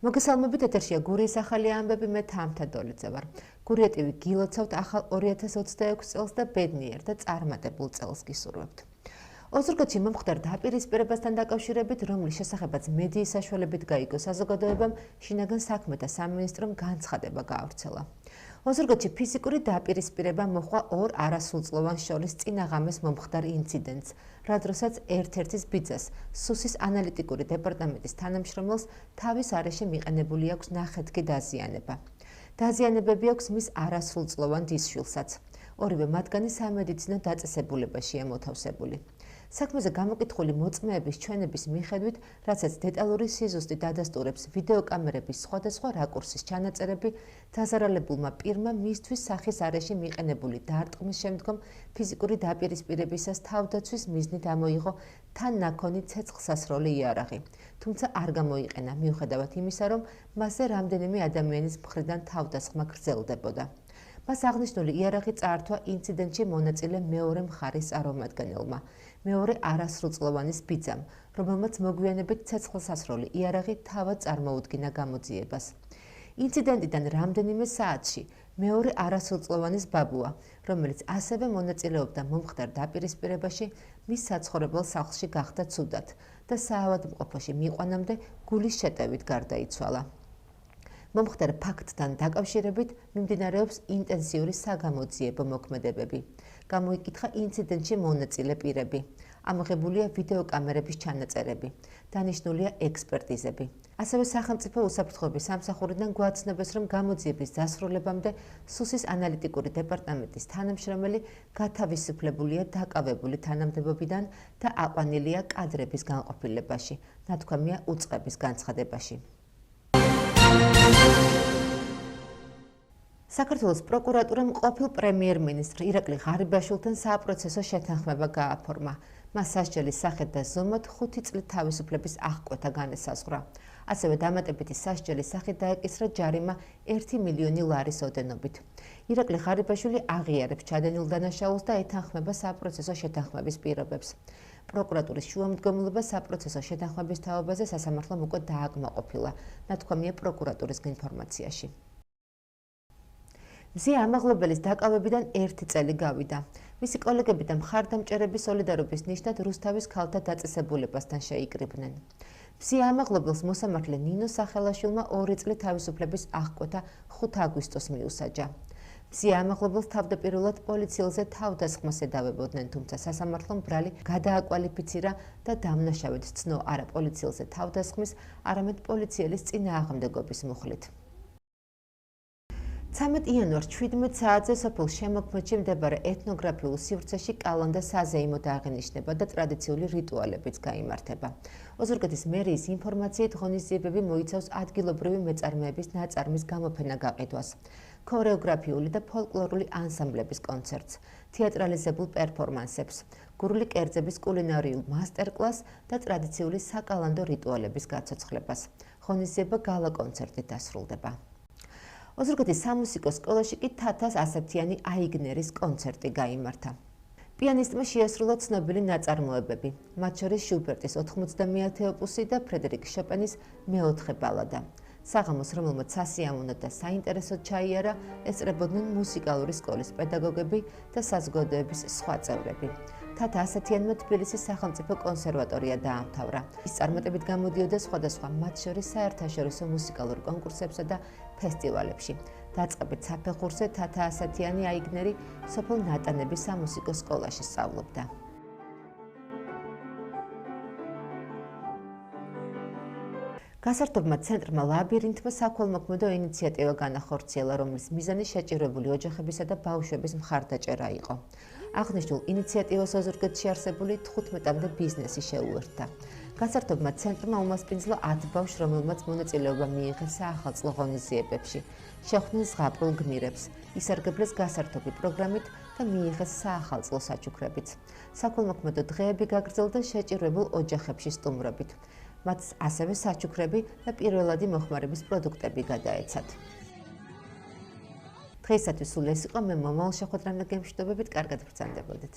მოგესალმებით, ეთერშია გურიის ახალი ამბები, მე თამთა დოლიძე ვარ. გურია TV გილოცავთ ახალ 2026 წელს და ბედნიერ და წარმატებულ წელს გისურვებთ. ოზურგეთში მომხდარ დაპირისპირებასთან დაკავშირებით, რომლის შესახებაც მედიის საშუალებით გაიგო საზოგადოებამ, შინაგან საქმეთა სამინისტრომ განცხადება გაავრცელა. ოზურგეთში ფიზიკური დაპირისპირება მოჰყვა ორ არასრულწლოვან შორის წინაღამეს მომხდარ ინციდენტს, რა დროსაც ერთ-ერთის ბიძას, სუსის ანალიტიკური დეპარტამენტის თანამშრომელს თავის არეში მიყენებული აქვს ნახეთქი დაზიანება. დაზიანებები აქვს მის არასრულწლოვან დისშვილსაც. ორივე მათგანი სამედიცინო დაწესებულებაშია მოთავსებული. საქმეზე გამოკითხული მოწმეების ჩვენების მიხედვით, რასაც დეტალური სიზუსტი დადასტურებს ვიდეოკამერების სხვადასხვა რაკურსის ჩანაწერები, დაზარალებულმა პირმა მისთვის სახის არეში მიყენებული დარტყმის შემდგომ ფიზიკური დაპირისპირებისას თავდაცვის მიზნით ამოიღო თან ნაქონი ცეცხლსასროლი იარაღი, თუმცა არ გამოიყენა მიუხედავად იმისა, რომ მასზე რამდენიმე ადამიანის მხრიდან თავდასხმა გრძელდებოდა. მას აღნიშნული იარაღი წაართვა ინციდენტში მონაწილე მეორე მხარის წარმომადგენელმა, მეორე არასრულწლოვანის ბიძამ, რომელმაც მოგვიანებით ცეცხლსასროლი იარაღი თავად წარმოუდგინა გამოძიებას. ინციდენტიდან რამდენიმე საათში მეორე არასრულწლოვანის ბაბუა, რომელიც ასევე მონაწილეობდა მომხდარ დაპირისპირებაში, მის საცხოვრებელ სახლში გახდა ცუდად და საავადმყოფოში მიიყვანამდე გულის შეტევით გარდაიცვალა. მომხდარ ფაქტთან დაკავშირებით მიმდინარეობს ინტენსიური საგამოძიებო მოქმედებები. გამოიკითხა ინციდენტში მონაწილე პირები. ამოღებულია ვიდეოკამერების ჩანაწერები. დანიშნულია ექსპერტიზები. ასევე სახელმწიფო უსაფრთხოების სამსახურიდან გვაცნობს, რომ გამოძიების დასრულებამდე სუსის ანალიტიკური დეპარტამენტის თანამშრომელი გათავისუფლებულია დაკავებული თანამდებობიდან და აყვანილია კადრების განყოფილებაში, ნათქვამია უწყების განცხადებაში. საქართველოს პროკურატურამ ყოფილ პრემიერ-მინისტრ ირაკლი ღარიბაშვილთან საპროცესო შეთანხმება გააფორმა. მას სასჯელის სახით და ზომად 5 წლით თავისუფლების აღკვეთა განესაზღვრა. ასევე დამატებითი სასჯელის სახით დაეკისრა ჯარიმა 1 მილიონი ლარის ოდენობით. ირაკლი ღარიბაშვილი აღიარებს ჩადენილ დანაშაულს და ეთანხმება საპროცესო შეთანხმების პირობებს. პროკურატურის შუამდგომლობა საპროცესო შეთანხმების თაობაზე სასამართლომ უკვე დააკმაყოფილა, ნათქვამია პროკურატურის ინფორმაციაში. მზია ამაღლობელის დაკავებიდან 1 წელი გავიდა. მისი კოლეგები და მხარდამჭერები სოლიდარობის ნიშნად რუსთავის ქალთა დაწესებულებასთან შეიკრიბნენ. მზია ამაღლობელს მოსამართლე ნინო სახელაშვილმა 2 წლით თავისუფლების აღკვეთა 5 აგვისტოს მიუსაჯა. მზია ამაღლობელს თავდაპირველად პოლიციელზე თავდასხმას ედავებოდნენ, თუმცა სასამართლომ ბრალი გადააკვალიფიცირა და დამნაშავედ ცნო არა პოლიციელზე თავდასხმის, არამედ პოლიციელის წინააღმდეგობის მუხლით. 13 იანვარს 17 საათზე სოფელ შემოქმედში მდებარე ეთნოგრაფიულ სივრცეში კალანდა საზეიმოდ აღინიშნება და ტრადიციული რიტუალებიც გაიმართება. ოზურგეთის მერიის ინფორმაციით ღონისძიებები მოიცავს ადგილობრივი მეწარმეების ნაწარმის გამოფენა გაყიდვას, ქორეოგრაფიული და ფოლკლორული ანსამბლების კონცერტს, თეატრალიზებულ პერფორმანსებს, გურული კერძების კულინარიულ მასტერკლასს და ტრადიციული საკალანდო რიტუალების გაცოცხლებას. ღონისძიება გალა კონცერტით დასრულდება. ოზურგეთის სამუსიკო სკოლაში კი თათას ასათიანი აიგნერის კონცერტი გაიმართა. პიანისტმა შეასრულა ცნობილი ნაწარმოებები, მათ შორის შუბერტის 91 ოპუსი და ფრედერიკ შოპენის მეოთხე ბალადა. საღამოს, რომელმაც სასიამოვნოდ და საინტერესოდ ჩაიარა, ესწრებოდნენ მუსიკალური სკოლის პედაგოგები და საზოგადოების სხვა წევრები. თათა ასათიანმა თბილისის სახელმწიფო კონსერვატორია დაამთავრა. ის წარმატებით გამოდიოდა სხვადასხვა მათ შორის საერთაშორისო მუსიკალურ კონკურსებსა და ფესტივალებში. დაწყებით საფეხურზე თათა ასათიანი აიგნერი სოფელ ნატანების სამუსიკო სკოლაში სწავლობდა. გასართობმა ცენტრმა ლაბირინთმა საქველმოქმედო ინიციატივა განახორციელა, რომლის მიზანი შეჭირებული ოჯახებისა და ბავშვების მხარდაჭერა იყო. აღნიშნულ ინიციატივას ოზურგეთში არსებული 15-მდე ბიზნესი შეუერთდა. გასართობმა ცენტრმა უმასპინძლა 10 ბავშვს, რომელმაც მონაწილეობა მიიღეს საახალწლო ღონისძიებებში, შეხვდნენ ზღაპრულ გმირებს, ისარგებლეს გასართობი პროგრამით და მიიღეს საახალწლო საჩუქრებიც. საქველმოქმედო დღეები გაგრძელდა შეჭირებულ ოჯახებში სტუმრობით. მათ ასევე საჩუქრები და პირველადი მოხმარების პროდუქტები გადაეცათ. დღეისათვის სულ ეს იყო, მე მომავალ შეხვედრამდე გემშვიდობებით, კარგად ბრძანდებოდეთ.